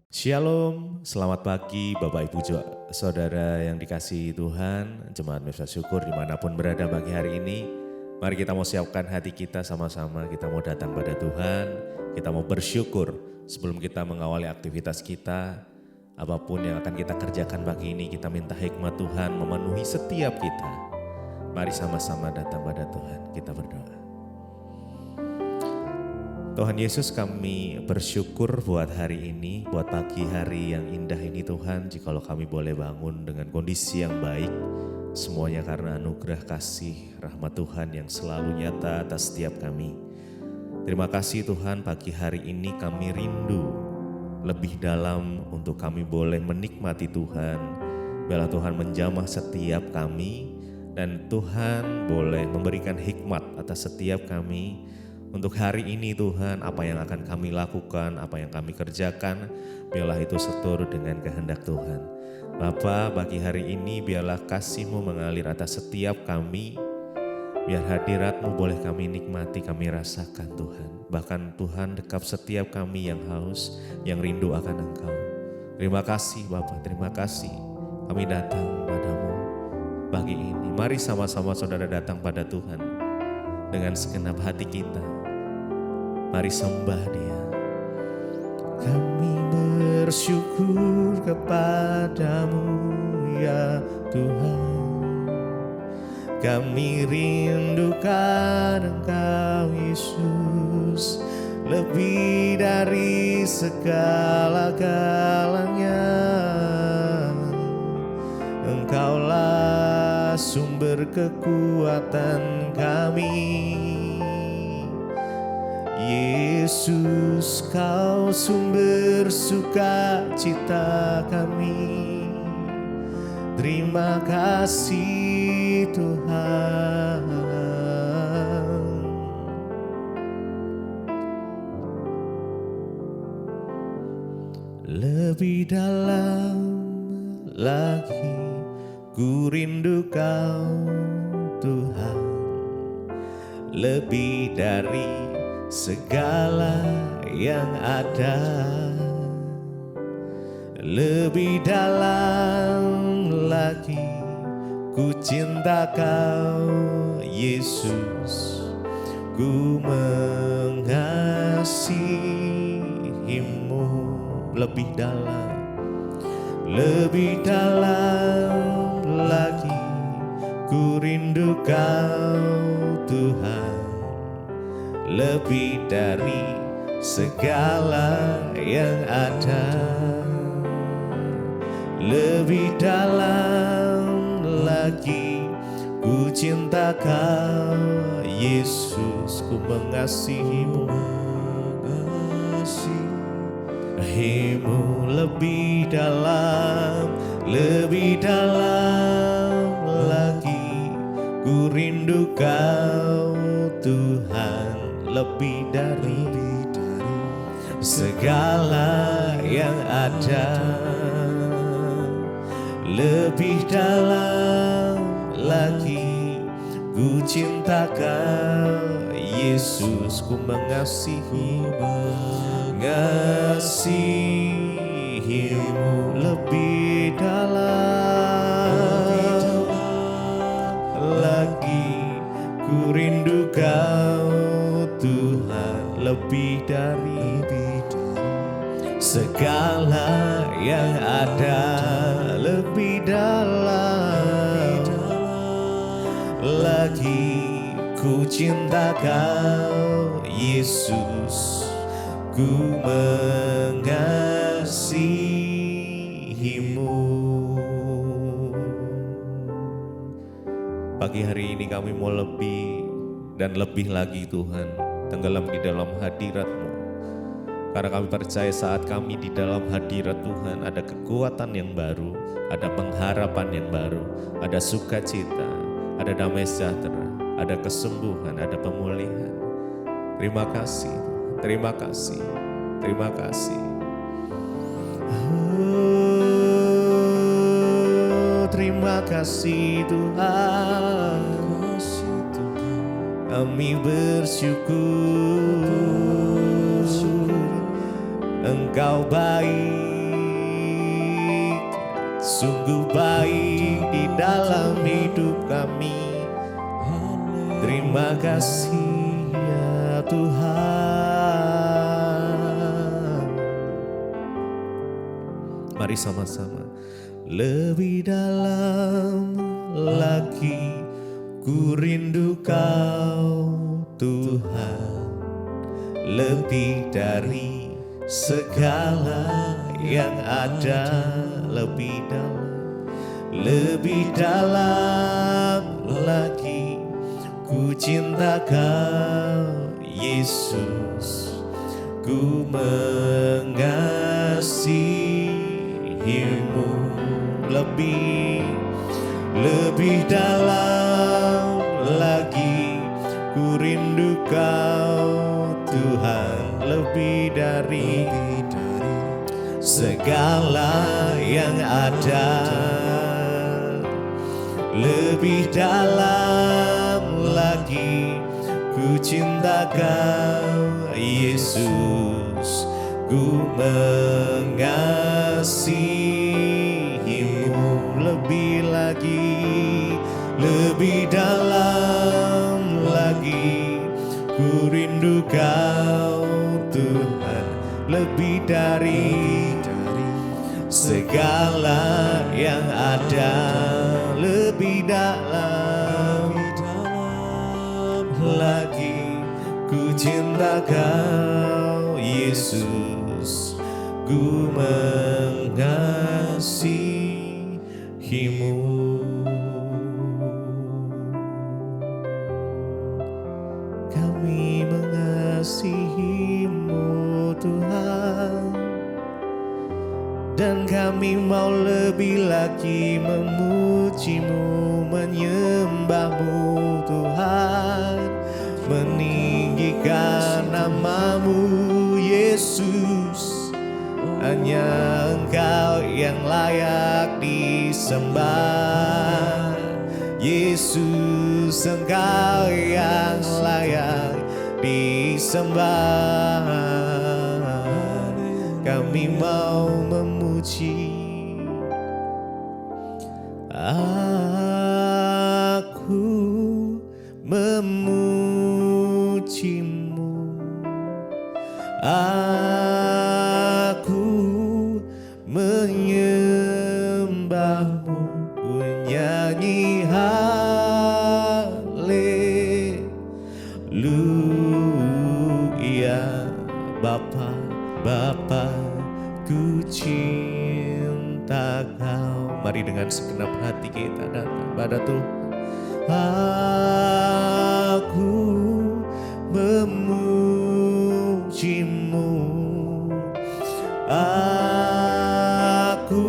Shalom, selamat pagi Bapak Ibu Saudara yang dikasihi Tuhan, Jemaat Mesa Syukur dimanapun berada pagi hari ini. Mari kita mau siapkan hati kita sama-sama, kita mau datang pada Tuhan, kita mau bersyukur sebelum kita mengawali aktivitas kita. Apapun yang akan kita kerjakan pagi ini, kita minta hikmat Tuhan memenuhi setiap kita. Mari sama-sama datang pada Tuhan, kita berdoa. Tuhan Yesus, kami bersyukur buat hari ini, buat pagi hari yang indah ini Tuhan. Jikalau kami boleh bangun dengan kondisi yang baik, semuanya karena anugerah kasih rahmat Tuhan yang selalu nyata atas setiap kami. Terima kasih Tuhan, pagi hari ini kami rindu lebih dalam untuk kami boleh menikmati Tuhan. Biarlah Tuhan menjamah setiap kami dan Tuhan boleh memberikan hikmat atas setiap kami. Untuk hari ini Tuhan, apa yang akan kami lakukan, apa yang kami kerjakan, biarlah itu seturut dengan kehendak Tuhan. Bapa, bagi hari ini biarlah kasih-Mu mengalir atas setiap kami, biar hadirat-Mu boleh kami nikmati, kami rasakan Tuhan. Bahkan Tuhan dekap setiap kami yang haus, yang rindu akan Engkau. Terima kasih Bapa, terima kasih kami datang padamu pagi ini. Mari sama-sama saudara datang pada Tuhan dengan segenap hati kita. Mari sembah Dia. Kami bersyukur kepadamu ya Tuhan. Kami rindukan Engkau Yesus, lebih dari segala-galanya. Engkaulah sumber kekuatan kami. Yesus, Kau sumber sukacita kami. Terima kasih Tuhan. Lebih dalam lagi ku rindu Kau Tuhan, lebih dari segala yang ada. Lebih dalam lagi ku cinta Kau Yesus, ku mengasihi-Mu. Lebih dalam lagi ku rindu Kau Tuhan, lebih dari segala yang ada. Lebih dalam lagi ku cinta Kau Yesus, ku mengasihi-Mu. Lebih dalam lagi ku rindu Kau Tuhan, lebih dari segala yang ada. Lebih dalam lagi ku cinta Kau Yesus, ku mengasihi-Mu. Lebih dalam lagi ku rindu Kau Tuhan, lebih dari segala yang ada. Lebih dalam lagi ku cinta Kau Yesus, ku mengasihi-Mu. Pagi hari ini kami mau lebih dan lebih lagi Tuhan, tenggelam di dalam hadirat-Mu. Karena kami percaya saat kami di dalam hadirat Tuhan, ada kekuatan yang baru, ada pengharapan yang baru, ada sukacita, ada damai sejahtera, ada kesembuhan, ada pemulihan. Terima kasih, terima kasih, terima kasih. Terima kasih Tuhan, kami bersyukur Engkau baik, sungguh baik di dalam hidup kami. Terima kasih ya Tuhan. Mari sama-sama. Lebih dalam lagi ku rindu Kau Tuhan, lebih dari segala yang ada. Lebih dalam lagi ku cinta Kau Yesus, ku mengasihimu. Lebih dalam lagi ku rindu Kau Tuhan, lebih dari segala yang ada. Lebih dalam lagi ku cinta Kau Yesus, ku mengasihimu. Lebih dalam lagi ku rindu Kau Tuhan, lebih dari segala yang ada. Lebih dalam lagi ku cinta Kau Yesus, ku mengasihimu. Kami mengasihimu Tuhan, dan kami mau lebih lagi memujimu, menyembahmu Tuhan, meninggikan namamu Yesus. Hanya Engkau yang layak disembah, Yesus, Engkau yang layak disembah. Kami mau memuji. Aku memujimu, aku menyembahmu, ku nyanyi haleluya. Bapa, Bapa, ku cinta Kau. Mari dengan segenap hati kita datang pada Tuhan. Aku memujimu, aku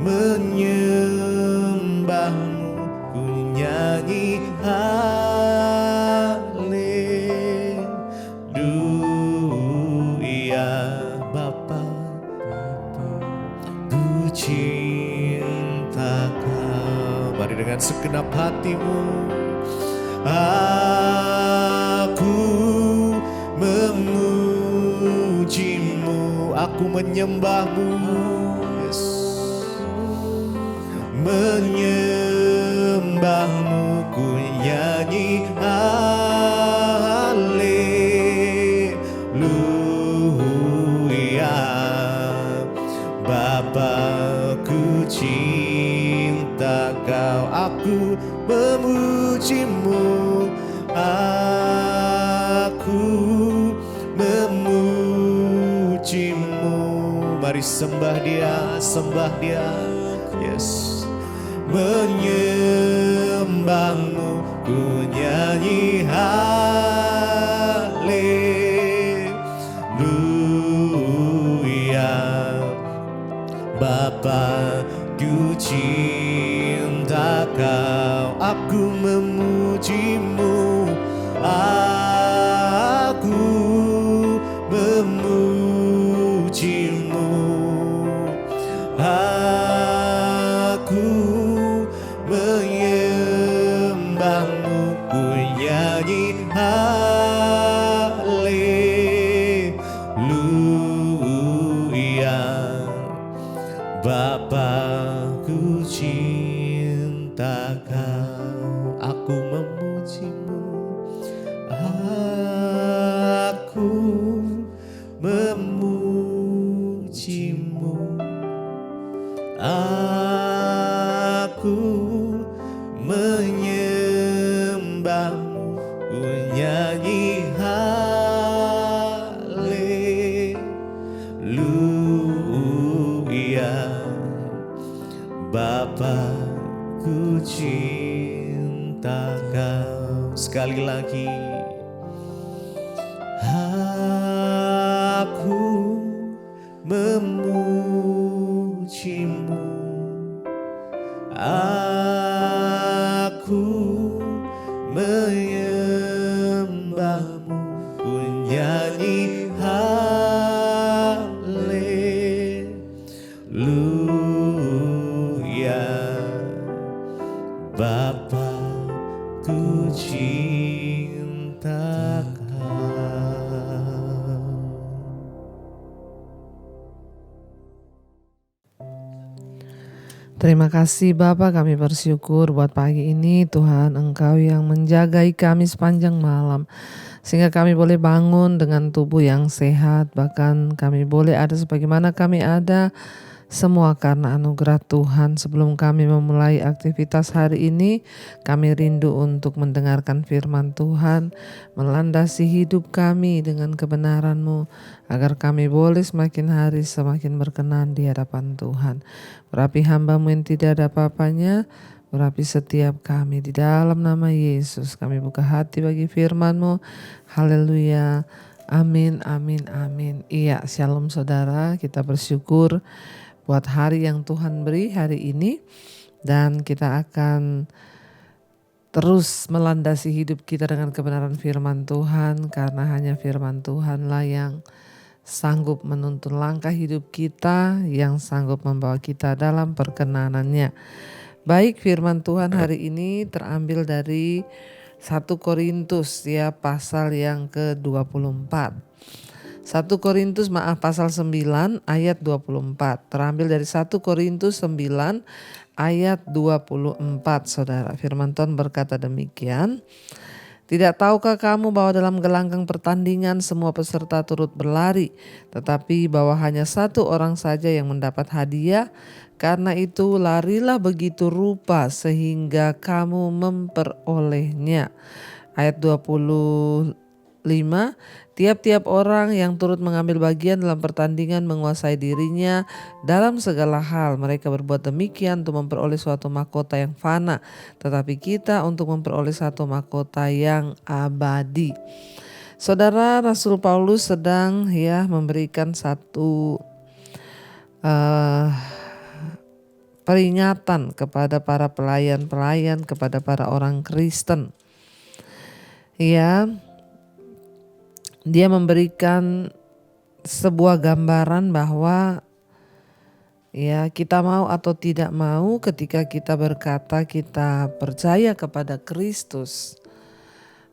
menyembahmu, ku nyanyi haleluya. Bapa, ku cinta Kau. Mari dengan segenap hatimu. Aku memujimu, aku menyembahmu, yes. Menyembahmu, ku nyanyi haleluya. Bapa, ku cinta Kau, aku memujimu, aku memujimu. Mari sembah Dia, sembah Dia, yes. Menyembahmu, ku nyanyi haleluya. Bapa, ku cinta Kau, aku memujimu, aku memujimu, aku menyembahmu, ku nyanyi haleluya. Bapa, ku cinta Kau, aku memujimu, aku memujimu, aku menyembahmu, ku nyanyi haleluya. Bapa, ku cinta Kau. Sekali lagi, aku memujimu, aku menyembahmu, ku nyanyi haleluya. Bapa, ku cinta Kau. Terima kasih Bapa, kami bersyukur buat pagi ini Tuhan, Engkau yang menjagai kami sepanjang malam sehingga kami boleh bangun dengan tubuh yang sehat, bahkan kami boleh ada sebagaimana kami ada, semua karena anugerah Tuhan. Sebelum kami memulai aktivitas hari ini, kami rindu untuk mendengarkan firman Tuhan, melandasi hidup kami dengan kebenaran-Mu, agar kami boleh semakin hari semakin berkenan di hadapan Tuhan. Urapi hamba-Mu yang tidak ada apa-apanya, urapi setiap kami di dalam nama Yesus. Kami buka hati bagi firman-Mu. Haleluya. Amin, amin, amin. Iya, shalom saudara, kita bersyukur buat hari yang Tuhan beri hari ini, dan kita akan terus melandasi hidup kita dengan kebenaran firman Tuhan, karena hanya firman Tuhanlah yang sanggup menuntun langkah hidup kita, yang sanggup membawa kita dalam perkenanannya. Baik, firman Tuhan hari ini terambil dari 1 Korintus ya, pasal yang ke-24. 1 Korintus pasal 9 ayat 24. Terambil dari 1 Korintus 9 ayat 24, saudara. Firman Tuhan berkata demikian. Tidak tahukah kamu bahwa dalam gelanggang pertandingan semua peserta turut berlari, tetapi bahwa hanya satu orang saja yang mendapat hadiah? Karena itu larilah begitu rupa sehingga kamu memperolehnya. Ayat 25. Tiap-tiap orang yang turut mengambil bagian dalam pertandingan menguasai dirinya dalam segala hal. Mereka berbuat demikian untuk memperoleh suatu mahkota yang fana, tetapi kita untuk memperoleh satu mahkota yang abadi. Saudara, Rasul Paulus sedang memberikan satu peringatan kepada para pelayan-pelayan, kepada para orang Kristen. Dia memberikan sebuah gambaran bahwa kita mau atau tidak mau, ketika kita berkata kita percaya kepada Kristus,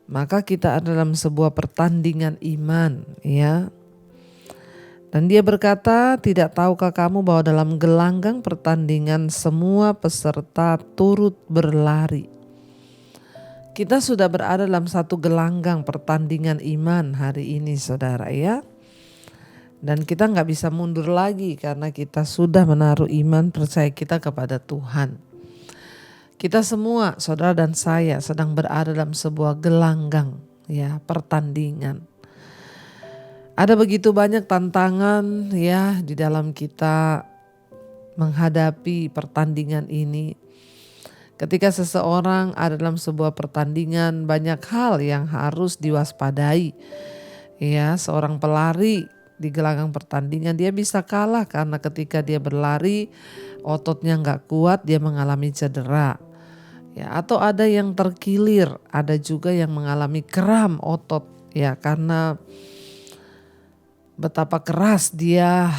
maka kita ada dalam sebuah pertandingan iman, Dan dia berkata, tidak tahukah kamu bahwa dalam gelanggang pertandingan semua peserta turut berlari. Kita sudah berada dalam satu gelanggang pertandingan iman hari ini, saudara ya. Dan kita gak bisa mundur lagi karena kita sudah menaruh iman percaya kita kepada Tuhan. Kita semua, saudara dan saya, sedang berada dalam sebuah gelanggang pertandingan. Ada begitu banyak tantangan di dalam kita menghadapi pertandingan ini. Ketika seseorang ada dalam sebuah pertandingan, banyak hal yang harus diwaspadai. Seorang pelari di gelanggang pertandingan dia bisa kalah karena ketika dia berlari ototnya gak kuat, dia mengalami cedera. Atau ada yang terkilir, ada juga yang mengalami kram otot karena betapa keras dia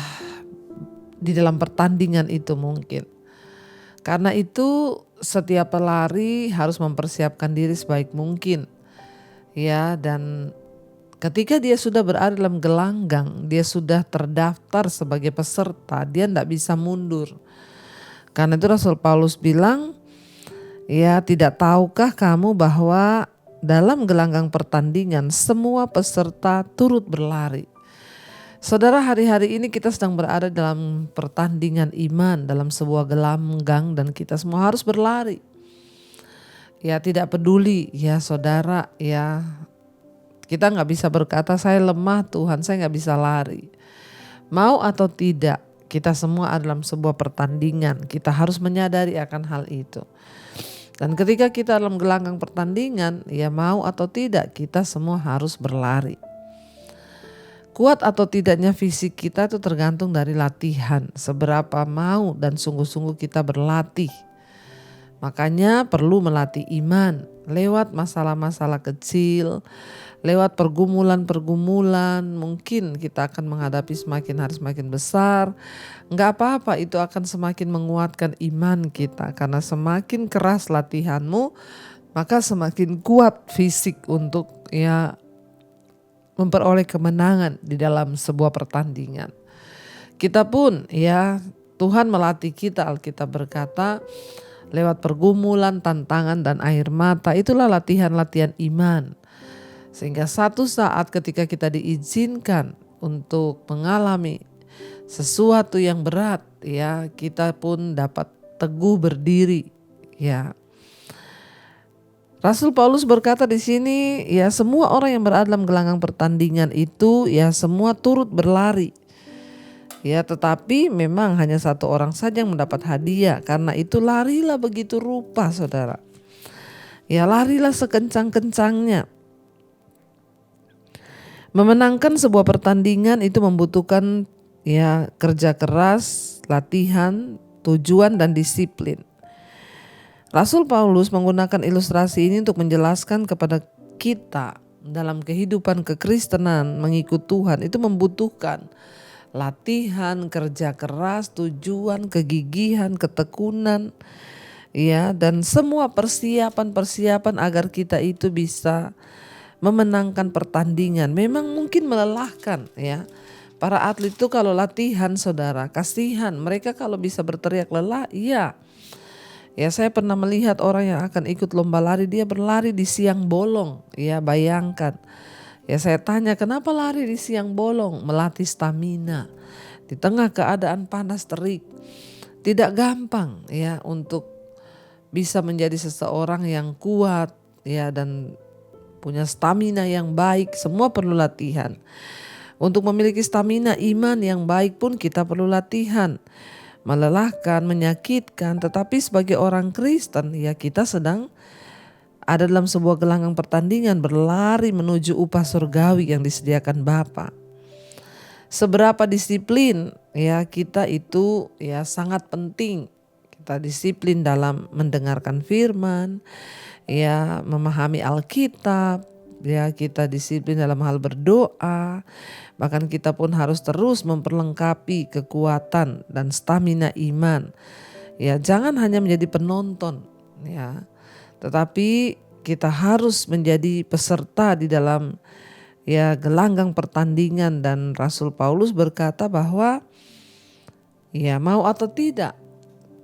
di dalam pertandingan itu mungkin. Karena itu setiap pelari harus mempersiapkan diri sebaik mungkin dan Ketika dia sudah berada dalam gelanggang, dia sudah terdaftar sebagai peserta, dia tidak bisa mundur. Karena itu Rasul Paulus bilang, ya tidak tahukah kamu bahwa dalam gelanggang pertandingan semua peserta turut berlari. Saudara, hari-hari ini kita sedang berada dalam pertandingan iman, dalam sebuah gelanggang dan kita semua harus berlari. Ya tidak peduli ya saudara, ya kita gak bisa berkata saya lemah Tuhan, saya gak bisa lari. Mau atau tidak, kita semua ada dalam sebuah pertandingan, kita harus menyadari akan hal itu. Dan ketika kita dalam gelanggang pertandingan, ya mau atau tidak kita semua harus berlari. Kuat atau tidaknya fisik kita itu tergantung dari latihan, seberapa mau dan sungguh-sungguh kita berlatih. Makanya perlu melatih iman lewat masalah-masalah kecil, lewat pergumulan-pergumulan. Mungkin kita akan menghadapi semakin hari semakin besar. Enggak apa-apa, itu akan semakin menguatkan iman kita. Karena semakin keras latihanmu, maka semakin kuat fisik untuk ya memperoleh kemenangan di dalam sebuah pertandingan. Kita pun ya Tuhan melatih kita, Alkitab berkata, lewat pergumulan, tantangan dan air mata, itulah latihan-latihan iman. Sehingga satu saat ketika kita diizinkan untuk mengalami sesuatu yang berat, ya kita pun dapat teguh berdiri. Ya, Rasul Paulus berkata di sini, ya semua orang yang berada dalam gelanggang pertandingan itu, ya semua turut berlari. Ya, tetapi memang hanya satu orang saja yang mendapat hadiah. Karena itu larilah begitu rupa, saudara. Ya, larilah sekencang-kencangnya. Memenangkan sebuah pertandingan itu membutuhkan ya kerja keras, latihan, tujuan dan disiplin. Rasul Paulus menggunakan ilustrasi ini untuk menjelaskan kepada kita dalam kehidupan kekristenan mengikut Tuhan itu membutuhkan latihan, kerja keras, tujuan, kegigihan, ketekunan, ya, dan semua persiapan-persiapan agar kita itu bisa memenangkan pertandingan. Memang mungkin melelahkan, ya. Para atlet itu kalau latihan, saudara, kasihan. Mereka kalau bisa berteriak lelah, iya. Ya, saya pernah melihat orang yang akan ikut lomba lari, dia berlari di siang bolong, ya, bayangkan. Ya, saya tanya kenapa lari di siang bolong? Melatih stamina di tengah keadaan panas terik. Tidak gampang ya untuk bisa menjadi seseorang yang kuat ya dan punya stamina yang baik. Semua perlu latihan. Untuk memiliki stamina iman yang baik pun kita perlu latihan. Melelahkan, menyakitkan, tetapi sebagai orang Kristen ya kita sedang ada dalam sebuah gelanggang pertandingan berlari menuju upah surgawi yang disediakan Bapa. Seberapa disiplin ya kita itu ya sangat penting. Kita disiplin dalam mendengarkan firman, ya memahami Alkitab, ya kita disiplin dalam hal berdoa. Bahkan kita pun harus terus memperlengkapi kekuatan dan stamina iman. Ya jangan hanya menjadi penonton ya. Tetapi kita harus menjadi peserta di dalam ya gelanggang pertandingan dan Rasul Paulus berkata bahwa ya mau atau tidak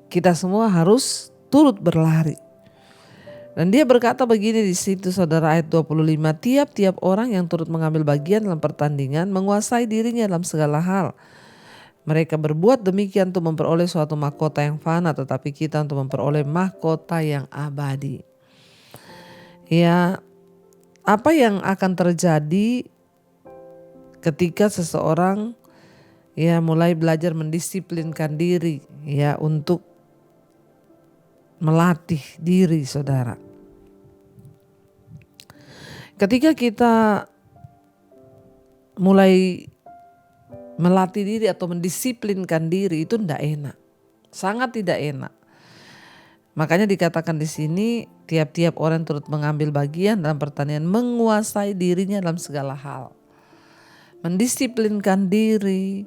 kita semua harus turut berlari. Dan dia berkata begini di situ saudara ayat 25, tiap-tiap orang yang turut mengambil bagian dalam pertandingan menguasai dirinya dalam segala hal. Mereka berbuat demikian untuk memperoleh suatu mahkota yang fana, tetapi kita untuk memperoleh mahkota yang abadi. Ya, apa yang akan terjadi ketika seseorang ya mulai belajar mendisiplinkan diri ya untuk melatih diri, saudara. Ketika kita mulai melatih diri atau mendisiplinkan diri itu tidak enak, sangat tidak enak. Makanya dikatakan di sini tiap-tiap orang turut mengambil bagian dalam pertandingan menguasai dirinya dalam segala hal. Mendisiplinkan diri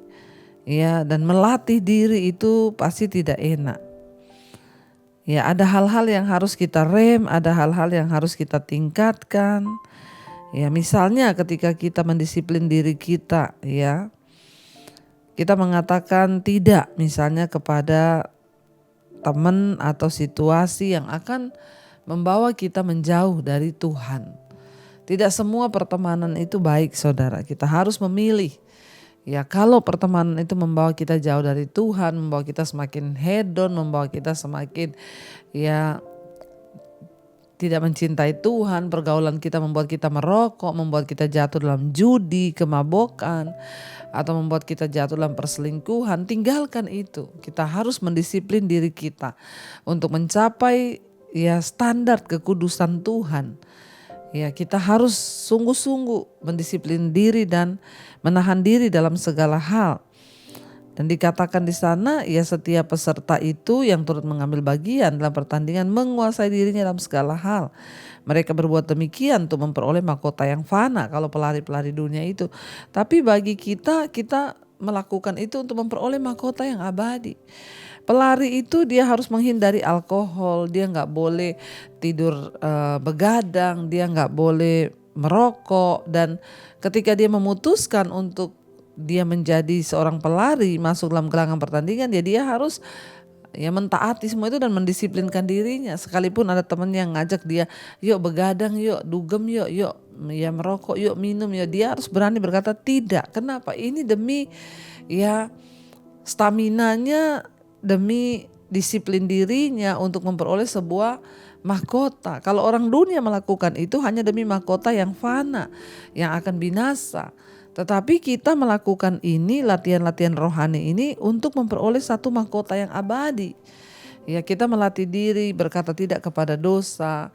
ya dan melatih diri itu pasti tidak enak. Ya ada hal-hal yang harus kita rem, ada hal-hal yang harus kita tingkatkan. Ya, misalnya ketika kita mendisiplin diri kita, ya, kita mengatakan tidak misalnya kepada teman atau situasi yang akan membawa kita menjauh dari Tuhan. Tidak semua pertemanan itu baik, saudara. Kita harus memilih. Ya, kalau pertemanan itu membawa kita jauh dari Tuhan, membawa kita semakin hedon, membawa kita semakin tidak mencintai Tuhan, pergaulan kita membuat kita merokok, membuat kita jatuh dalam judi, kemabukan, atau membuat kita jatuh dalam perselingkuhan, tinggalkan itu. Kita harus mendisiplin diri kita untuk mencapai standar kekudusan Tuhan. Ya, kita harus sungguh-sungguh mendisiplin diri dan menahan diri dalam segala hal. Dan dikatakan di sana, setiap peserta itu yang turut mengambil bagian dalam pertandingan menguasai dirinya dalam segala hal. Mereka berbuat demikian untuk memperoleh mahkota yang fana kalau pelari-pelari dunia itu. Tapi bagi kita melakukan itu untuk memperoleh mahkota yang abadi. Pelari itu dia harus menghindari alkohol, dia nggak boleh tidur begadang, dia nggak boleh merokok, dan ketika dia memutuskan untuk dia menjadi seorang pelari masuk dalam gelanggang pertandingan, dia harus mentaati semua itu dan mendisiplinkan dirinya. Sekalipun ada teman yang ngajak dia, yuk begadang, yuk dugem, yuk merokok, yuk minum, dia harus berani berkata tidak. Kenapa? Ini demi staminanya, demi disiplin dirinya untuk memperoleh sebuah mahkota. Kalau orang dunia melakukan itu hanya demi mahkota yang fana, yang akan binasa. Tetapi kita melakukan ini, latihan-latihan rohani ini untuk memperoleh satu mahkota yang abadi. Ya, kita melatih diri berkata tidak kepada dosa,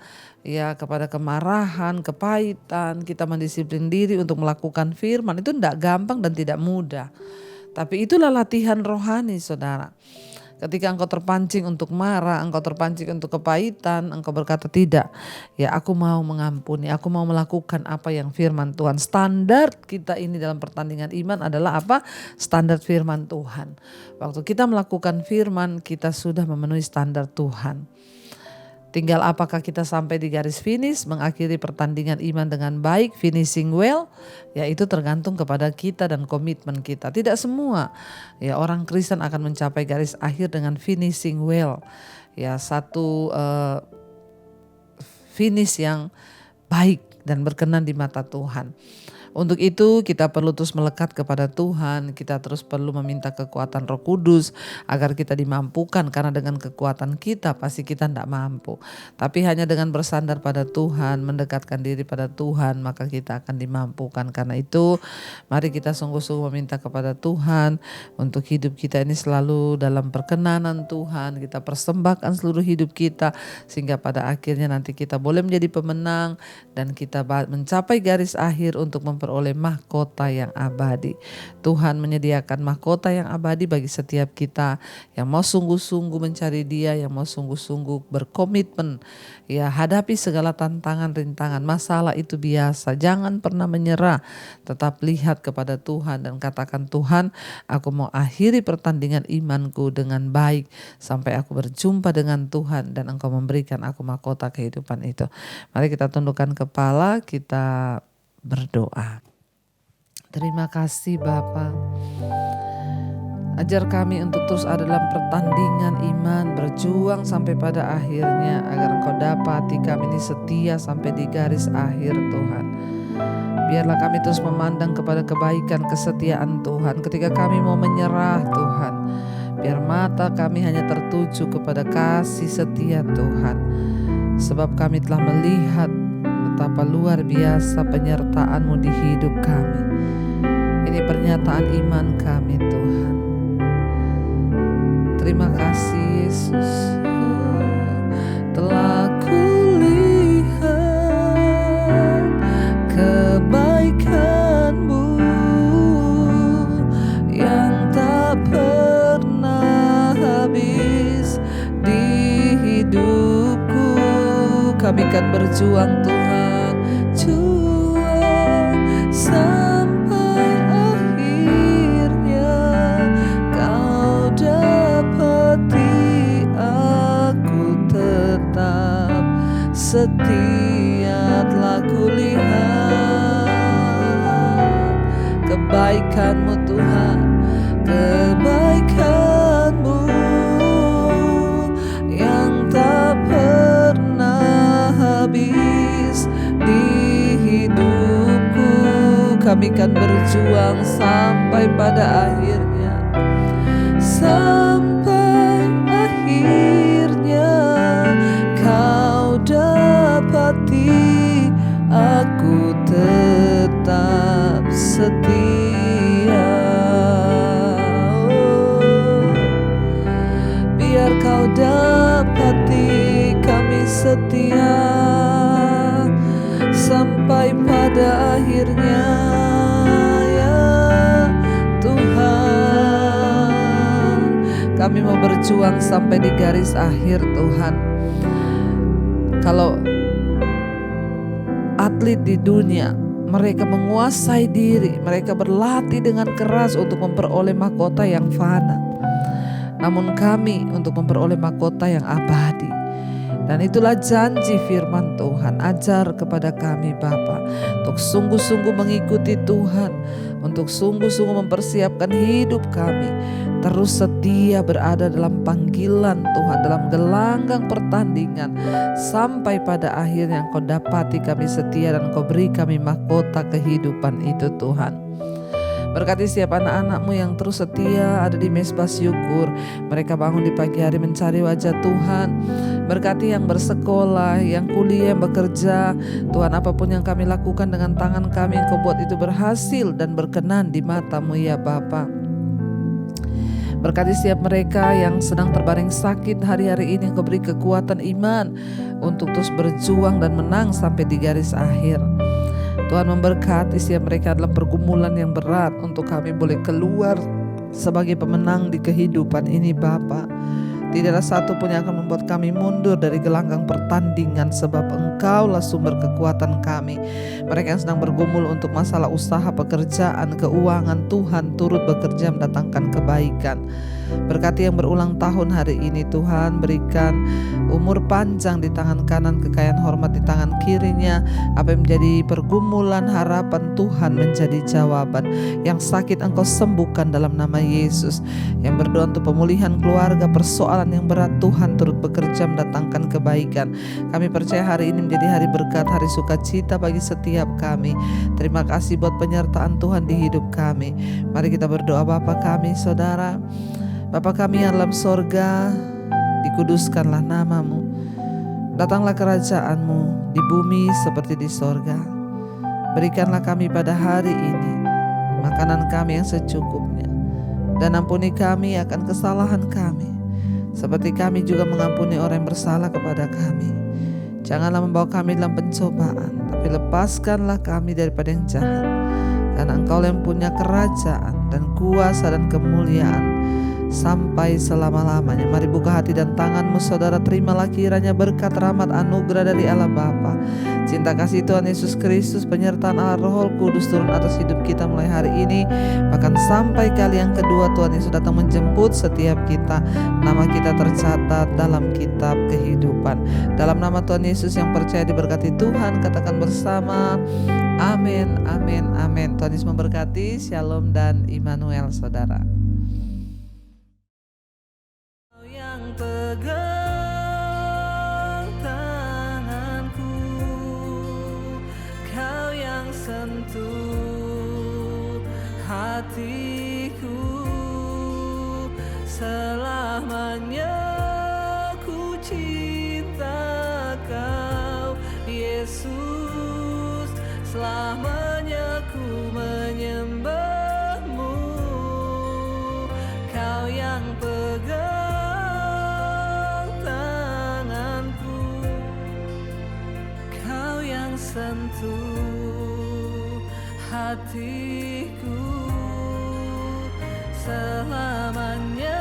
kepada kemarahan, kepahitan. Kita mendisiplin diri untuk melakukan firman. Itu tidak gampang dan tidak mudah. Tapi itulah latihan rohani, saudara. Ketika engkau terpancing untuk marah, engkau terpancing untuk kepahitan, engkau berkata tidak. Aku mau mengampuni, aku mau melakukan apa yang firman Tuhan. Standar kita ini dalam pertandingan iman adalah apa? Standar firman Tuhan. Waktu kita melakukan firman, kita sudah memenuhi standar Tuhan. Tinggal apakah kita sampai di garis finish, mengakhiri pertandingan iman dengan baik, finishing well, itu tergantung kepada kita dan komitmen kita. Tidak semua orang Kristen akan mencapai garis akhir dengan finishing well. Satu finish yang baik dan berkenan di mata Tuhan. Untuk itu kita perlu terus melekat kepada Tuhan, kita terus perlu meminta kekuatan Roh Kudus agar kita dimampukan, karena dengan kekuatan kita pasti kita tidak mampu. Tapi hanya dengan bersandar pada Tuhan, mendekatkan diri pada Tuhan, maka kita akan dimampukan. Karena itu mari kita sungguh-sungguh meminta kepada Tuhan untuk hidup kita ini selalu dalam perkenanan Tuhan. Kita persembahkan seluruh hidup kita sehingga pada akhirnya nanti kita boleh menjadi pemenang dan kita mencapai garis akhir untuk memperoleh mahkota yang abadi. Tuhan menyediakan mahkota yang abadi bagi setiap kita yang mau sungguh-sungguh mencari Dia, yang mau sungguh-sungguh berkomitmen. Hadapi segala tantangan, rintangan, masalah itu biasa. Jangan pernah menyerah. Tetap lihat kepada Tuhan dan katakan, Tuhan, aku mau akhiri pertandingan imanku dengan baik sampai aku berjumpa dengan Tuhan dan Engkau memberikan aku mahkota kehidupan itu. Mari kita tundukkan kepala, kita berdoa. Terima kasih Bapa. Ajar kami untuk terus ada dalam pertandingan iman, berjuang sampai pada akhirnya, agar Engkau dapati kami ini setia sampai di garis akhir Tuhan. Biarlah kami terus memandang kepada kebaikan, kesetiaan Tuhan. Ketika kami mau menyerah Tuhan, biar mata kami hanya tertuju kepada kasih setia Tuhan. Sebab kami telah melihat betapa luar biasa penyertaan-Mu di hidup kami. Ini pernyataan iman kami Tuhan. Terima kasih Yesus. Telah kulihat kebaikan-Mu yang tak pernah habis di hidupku. Kami akan berjuang Tuhan, juang sampai akhirnya Kau dapati aku tetap setia. Telah kulihat kebaikan-Mu Tuhan, kebaikan-Mu yang tak pernah habis di hidupku. Kami kan berjuang sampai pada akhirnya, sampai akhirnya Kau dapati aku tetap setia. Biar Kau dapati kami setia sampai pada akhirnya, ya Tuhan. Kami mau berjuang sampai di garis akhir Tuhan. Kalau atlet di dunia, mereka menguasai diri, mereka berlatih dengan keras untuk memperoleh mahkota yang fana. Namun kami untuk memperoleh mahkota yang abadi. Dan itulah janji firman Tuhan. Ajar kepada kami Bapa untuk sungguh-sungguh mengikuti Tuhan, untuk sungguh-sungguh mempersiapkan hidup kami, terus setia berada dalam panggilan Tuhan, dalam gelanggang pertandingan, sampai pada akhirnya Engkau dapati kami setia dan Engkau beri kami mahkota kehidupan itu Tuhan. Berkati setiap anak-anak-Mu yang terus setia ada di Mezbah Syukur. Mereka bangun di pagi hari mencari wajah Tuhan. Berkati yang bersekolah, yang kuliah, yang bekerja. Tuhan, apapun yang kami lakukan dengan tangan kami, Engkau buat itu berhasil dan berkenan di mata-Mu ya Bapa. Berkati setiap mereka yang sedang terbaring sakit hari-hari ini, Engkau beri kekuatan iman untuk terus berjuang dan menang sampai di garis akhir. Tuhan memberkati setiap mereka dalam pergumulan yang berat untuk kami boleh keluar sebagai pemenang di kehidupan ini Bapa. Tidaklah satu pun yang akan membuat kami mundur dari gelanggang pertandingan, sebab Engkaulah sumber kekuatan kami. Mereka yang sedang bergumul untuk masalah usaha, pekerjaan, keuangan, Tuhan turut bekerja mendatangkan kebaikan. Berkati yang berulang tahun hari ini Tuhan, berikan umur panjang di tangan kanan, kekayaan hormat di tangan kirinya. Apa yang menjadi pergumulan, harapan Tuhan menjadi jawaban. Yang sakit Engkau sembuhkan dalam nama Yesus. Yang berdoa untuk pemulihan keluarga, persoalan yang berat, Tuhan turut bekerja mendatangkan kebaikan. Kami percaya hari ini menjadi hari berkat, hari sukacita bagi setiap kami. Terima kasih buat penyertaan Tuhan di hidup kami. Mari kita berdoa. Bapa kami, Saudara, Bapa kami yang dalam sorga, dikuduskanlah nama-Mu. Datanglah kerajaan-Mu di bumi seperti di sorga. Berikanlah kami pada hari ini makanan kami yang secukupnya. Dan ampuni kami akan kesalahan kami, seperti kami juga mengampuni orang yang bersalah kepada kami. Janganlah membawa kami dalam pencobaan, tapi lepaskanlah kami daripada yang jahat. Karena Engkau yang punya kerajaan dan kuasa dan kemuliaan sampai selama-lamanya. Mari buka hati dan tangan-Mu Saudara, terimalah kiranya berkat, rahmat, anugerah dari Allah Bapa, cinta kasih Tuhan Yesus Kristus, penyertaan Allah Roh Kudus turun atas hidup kita mulai hari ini, bahkan sampai kali yang kedua Tuhan Yesus datang menjemput setiap kita. Nama kita tercatat dalam kitab kehidupan. Dalam nama Tuhan Yesus yang percaya diberkati Tuhan, katakan bersama amin, amin, amin. Tuhan Yesus memberkati. Shalom dan Immanuel Saudara. Pegang tanganku, Kau yang sentuh hatiku, selamanya ku cinta Kau Yesus, selamanya ku menyembah-Mu. Kau yang pegang sentuh hatiku, selamanya